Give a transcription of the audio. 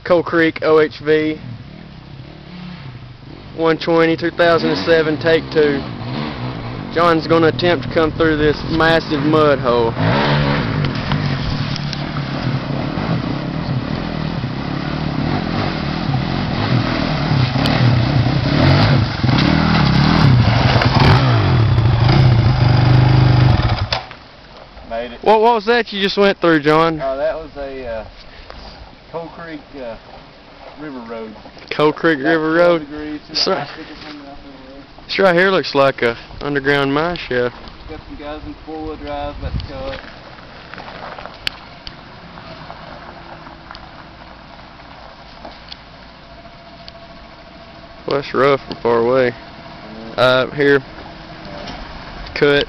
Coal Creek OHV 120 2007 take 2. John's going to attempt to come through this massive mud hole. Made it. What was that you just went through, John? Oh, that was a Coal Creek River Road. Coal Creek River Road. This right here looks like a underground mine shaft. Got some guys in 4-wheel drive about to go up. Well, that's rough from far away. Here, cut.